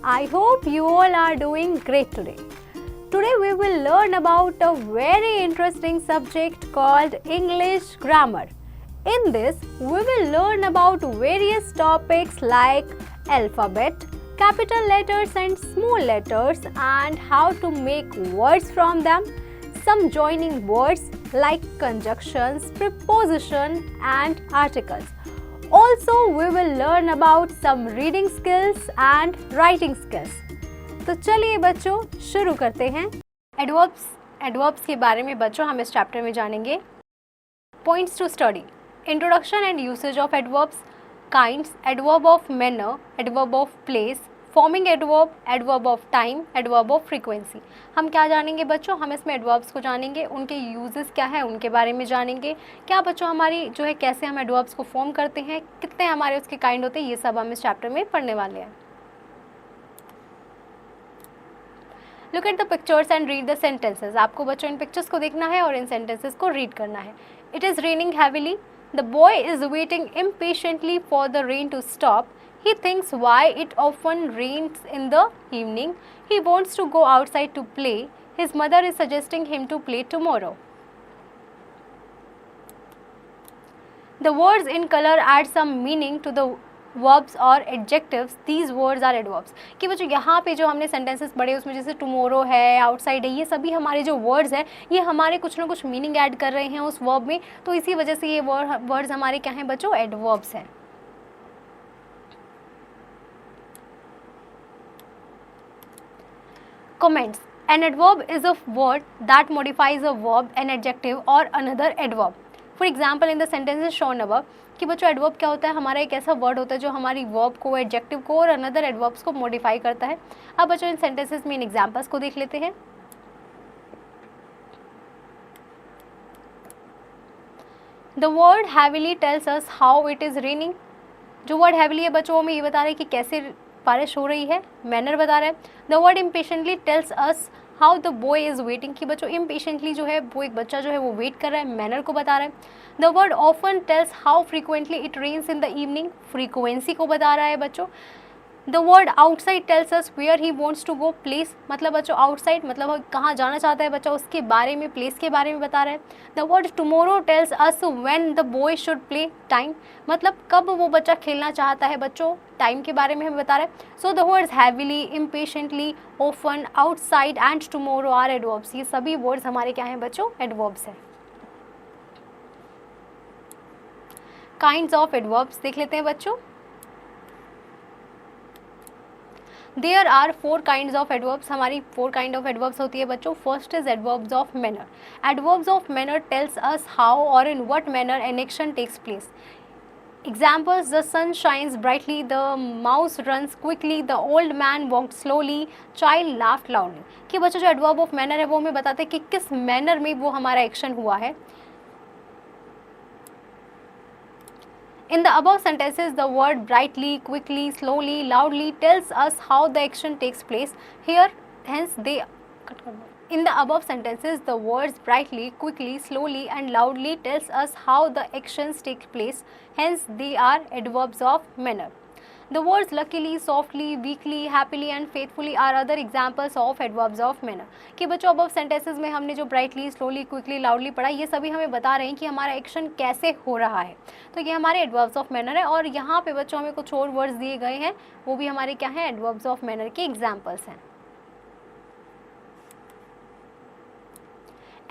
I hope you all are doing great today. Today we will learn about a very interesting subject called English grammar. In this, we will learn about various topics like alphabet, capital letters and small letters, and how to make words from them, some joining words like conjunctions, preposition and articles. Also, we will learn about some reading skills and writing skills. तो चलिए बच्चों शुरू करते हैं। Adverbs के बारे में बच्चों हम इस चैप्टर में जानेंगे। Points to study: introduction and usage of adverbs, kinds, adverb of manner, adverb of place, forming adverb, adverb of time, adverb of frequency. हम क्या जानेंगे बच्चों? हम इसमें एडवर्ब्स को जानेंगे, उनके यूजेस क्या है उनके बारे में जानेंगे। क्या बच्चों हमारी जो है कैसे हम एडवर्ब्स को फॉर्म करते हैं, कितने हमारे उसके काइंड होते हैं, ये सब हम इस चैप्टर में पढ़ने वाले हैं। Look at the pictures and read the sentences. आपको बच्चों इन पिक्चर्स को देखना है और इन सेंटेंसेस को रीड करना है। It is raining heavily, the boy is waiting impatiently for the rain to stop. He thinks why it often rains in the evening. He wants to go outside to play. His mother is suggesting him to play tomorrow. The words in color add some meaning to the verbs or adjectives. These words are adverbs. कि बच्चों यहाँ पे जो हमने sentences पढ़े उसमें जैसे tomorrow है, outside है, ये सभी हमारे जो words हैं ये हमारे कुछ ना कुछ meaning add कर रहे हैं उस verb में, तो इसी वजह से ये words हमारे क्या हैं बच्चों? adverbs हैं। Comments: An adverb is a word that modifies a verb, an adjective or another adverb. For example, in the sentences shown above, कि बच्चों adverb क्या होता है? हमारा एक ऐसा word होता है जो हमारी verb को, adjective को और another adverbs को modify करता है। अब बच्चों इन sentences में इन examples को देख लेते हैं। The word heavily tells us how it is raining. जो word heavily है बच्चों हमें ये बता रहा है कि कैसे बारिश हो रही है, मैनर बता रहा है। The word impatiently tells us how the boy is waiting, कि बच्चों इम्पेशेंटली जो है वो एक बच्चा जो है वो वेट कर रहा है, मैनर को बता रहा है। The word often tells how frequently it rains in the evening, frequency को बता रहा है बच्चों। The word outside tells us where he wants to go, place मतलब बच्चों आउटसाइड मतलब कहाँ जाना चाहता है बच्चा, उसके बारे में, प्लेस के बारे में बता रहा है। The word tomorrow tells us when the boy should play, time मतलब कब वो बच्चा खेलना चाहता है बच्चों, टाइम के बारे में हमें बता रहा है। So the words heavily, impatiently, often, outside and tomorrow are adverbs. ये सभी वर्ड्स हमारे क्या हैं बच्चों? एडवर्ब्स हैं। काइंड्स ऑफ एडवर्ब्स देख लेते हैं बच्चों। There are 4 kinds of adverbs. हमारी 4 kind of adverbs होती है बच्चों। First is adverbs of manner. Adverbs of manner tells us how or in what manner an action takes place. Examples: the sun shines brightly, the mouse runs quickly, the old man walked slowly, child laughed loudly. कि बच्चों जो adverb of manner है वो हमें बताते हैं कि किस manner में वो हमारा action हुआ है। In the above sentences, the word brightly, quickly, slowly, loudly tells us how the action takes place. Here, hence they. In the above sentences, the words brightly, quickly, slowly, and loudly tells us how the actions take place. Hence, they are adverbs of manner. The words luckily, softly, weakly, happily and faithfully are other examples of adverbs of manner. कि बच्चों above sentences में हमने जो brightly, slowly, quickly, loudly पढ़ा, ये सभी हमें बता रहे हैं कि हमारा एक्शन कैसे हो रहा है। तो ये हमारे adverbs of manner है और यहाँ पे बच्चों हमें कुछ और वर्ड्स दिए गए हैं, वो भी हमारे क्या हैं? adverbs of manner के examples हैं।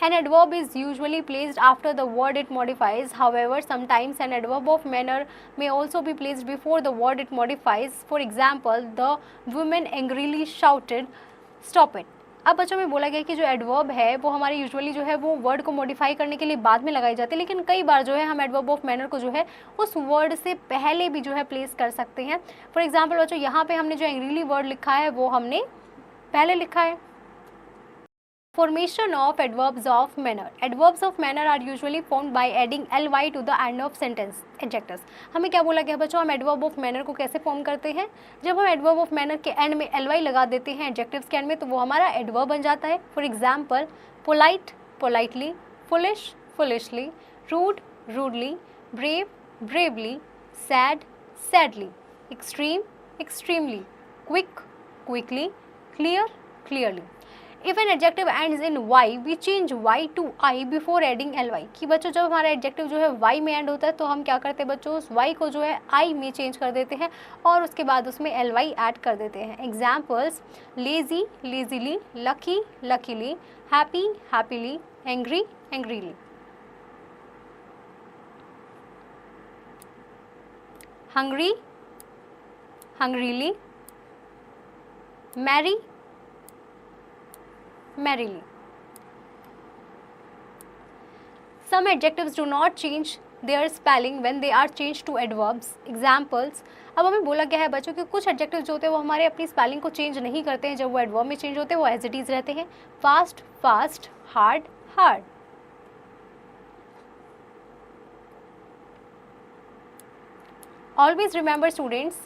An adverb is usually placed after the word it modifies. However, sometimes an adverb of manner may also be placed before the word it modifies. For example, the woman angrily shouted, "Stop it!" अब बच्चों में बोला गया कि जो adverb है वो हमारे यूजुअली जो है वो वर्ड को मॉडिफाई करने के लिए बाद में लगाई जाती है, लेकिन कई बार जो है हम एडवर्ब ऑफ मैनर को जो है उस वर्ड से पहले भी जो है प्लेस कर सकते हैं। फॉर एग्जाम्पल बच्चों यहाँ पे हमने जो एंग्रीली वर्ड लिखा है वो हमने पहले लिखा है। Formation of adverbs of manner. Adverbs of manner are usually formed by adding ly to the end of sentence adjectives. हमें क्या बोला गया बच्चों? हम adverb of manner को कैसे फॉर्म करते हैं? जब हम adverb of manner के एंड में ly लगा देते हैं adjectives के एंड में, तो वो हमारा adverb बन जाता है। For example, polite, politely, foolish, foolishly, rude, rudely, brave, bravely, sad, sadly, extreme, extremely, quick, quickly, clear, clearly. If an adjective ends in y, we change y to I before adding ly. कि बच्चों जब हमारा adjective जो है y में and होता है तो हम क्या करते हैं बच्चों, उस y को जो है I में चेंज कर देते हैं और उसके बाद उसमें ly ऐड कर देते हैं. Examples: lazy, lazily, lucky, luckily, happy, happily, angry, angrily. Hungry, hungrily, merry, merrily. Some adjectives do not change their spelling when they are changed to adverbs. Examples: अब हमें बोला गया है बच्चों कि कुछ एडजेक्टिव जो होते हैं वो हमारे अपनी स्पेलिंग को चेंज नहीं करते हैं, जब वो एडवर्ब में चेंज होते हैं वो एज इट इज रहते हैं. Fast, fast, hard, hard. Always remember students,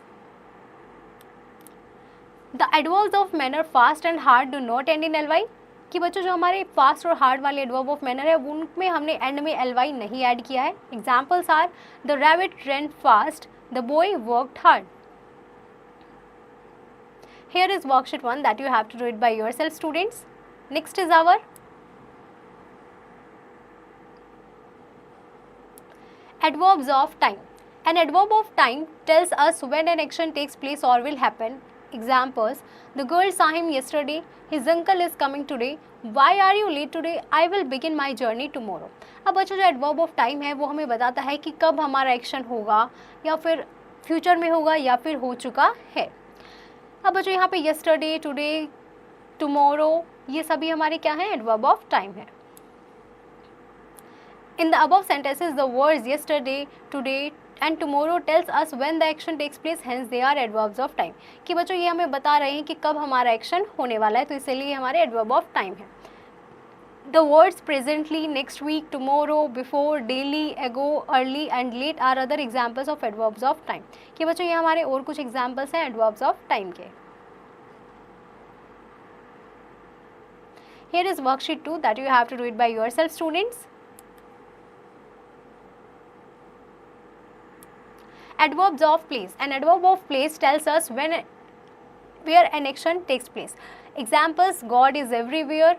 the adverbs of manner fast and hard do not end in ly. कि बच्चों जो हमारे फास्ट और हार्ड वाले एडवर्ब ऑफ मैनर है उनमें हमने एंड में ly नहीं ऐड किया है. Examples are: the rabbit ran fast, the boy worked hard. Here is worksheet 1 that you have to do it by yourself students. Next is our adverbs of time. An adverb of time tells us when an action takes place or will happen. Examples: the girl saw him yesterday, his uncle is coming today, why are you late today, I will begin my journey tomorrow. अब बच्चों जो adverb of time है वो हमें बताता है कि कब हमारा एक्शन होगा या फिर फ्यूचर में होगा या फिर हो चुका है. अब बच्चों यहाँ पे yesterday, today, tomorrow ये सभी हमारे क्या हैं, एडवर्ब ऑफ टाइम है. In the above sentences, the words yesterday, today and tomorrow tells us when the action takes place, hence they are adverbs of time. कि बच्चों ये हमें बता रहे हैं कि कब हमारा एक्शन होने वाला है, तो इसलिए हमारे एडवर्ब ऑफ टाइम है. The words presently, next week, tomorrow, before, daily, ago, early and late are other examples of adverbs of time. कि बच्चों ये हमारे और कुछ examples हैं adverbs of time के. Here is worksheet 2 that you have to do it by yourself students. Adverbs of place. An adverb of place tells us where an action takes place. Examples: God is everywhere,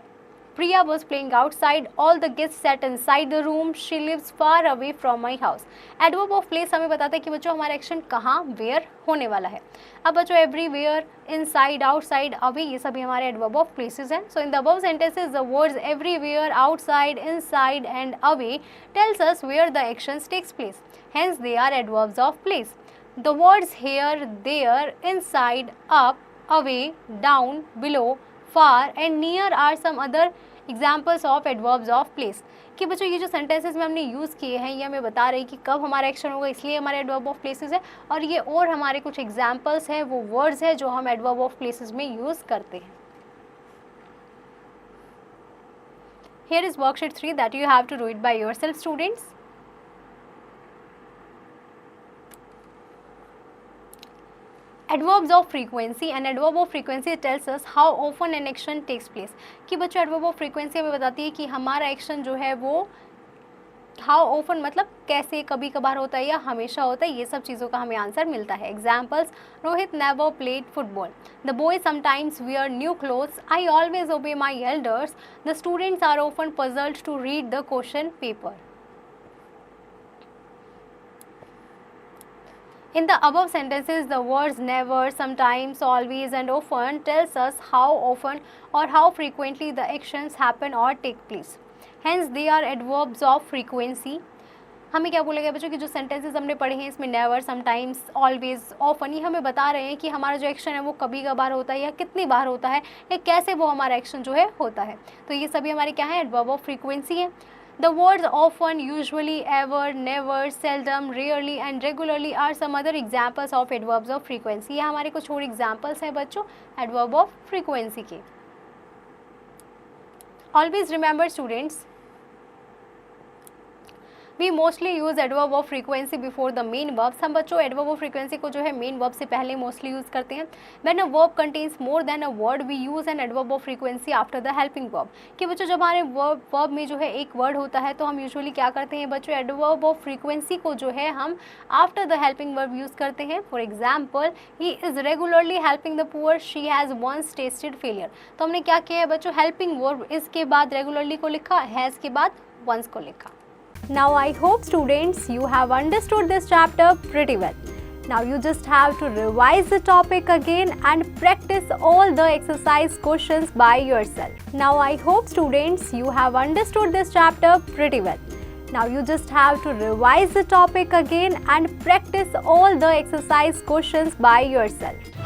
Priya was playing outside, all the guests sat inside the room, she lives far away from my house. Adverb of place हमें बताता है कि बच्चों हमारा action कहाँ, where होने वाला है. अब बच्चों everywhere, inside, outside, away ये सभी हमारे adverb of places हैं. So in the above sentences, the words everywhere, outside, inside and away tells us where the actions takes place. Hence they are adverbs of place. The words here, there, inside, up, away, down, below, far and near are some other examples of adverbs of place. कि बच्चों ये जो sentences में हमने use किए हैं ये हमें बता रहे हैं कि कब हमारा एक्शन होगा, इसलिए हमारे adverb of places है. और ये और हमारे कुछ examples हैं, वो words हैं जो हम adverb of places में यूज़ करते हैं. Here is worksheet 3 that you have to do it by yourself students. Adverbs of frequency. An adverb of frequency tells us how often an action takes place. कि बच्चों adverb of frequency हमें बताती है कि हमारा action जो है वो how often मतलब कैसे, कभी कभार होता है या हमेशा होता है, ये सब चीज़ों का हमें आंसर मिलता है. Examples: Rohit never played football, the boys sometimes wear new clothes, I always obey my elders, the students are often puzzled to read the question paper. In the above sentences, the words never, sometimes, always and often tells us how often or how frequently the actions happen or take place. Hence, they are adverbs of frequency. हमें क्या बोला गया बच्चों कि जो sentences हमने पढ़े हैं इसमें never, sometimes, always, often ये हमें बता रहे हैं कि हमारा जो एक्शन है वो कभी कभार होता है या कितनी बार होता है या कैसे वो हमारा एक्शन जो है होता है. तो ये सभी हमारे क्या है, adverb of frequency है. The words often, usually, ever, never, seldom, rarely and regularly are some other examples of adverbs of frequency. ये हमारे कुछ और examples हैं बच्चों adverb of frequency के. Always remember students, we mostly use adverb of frequency before the main verbs. हम बच्चों adverb of frequency को जो है मेन वर्ब से पहले मोस्टली यूज करते हैं। When a verb contains more than a word we use an adverb of frequency after the helping verb. कि बच्चों जब हमारे वर्ब में जो है एक वर्ड होता है तो हम यूजुअली क्या करते हैं बच्चों, एडवर्ब ऑफ फ्रीक्वेंसी को जो है हम after the helping verb use करते हैं। For example, he is regularly helping the poor, she has once tasted failure. तो हमने क्या किया है बच्चों, हेल्पिंग वर्ब इसके बाद रेगुलरली को लिखा, हैज़ के बाद वंस को लिखा। Now I hope students you have understood this chapter pretty well. Now you just have to revise the topic again and practice all the exercise questions by yourself. Now I hope students you have understood this chapter pretty well. Now you just have to revise the topic again and practice all the exercise questions by yourself.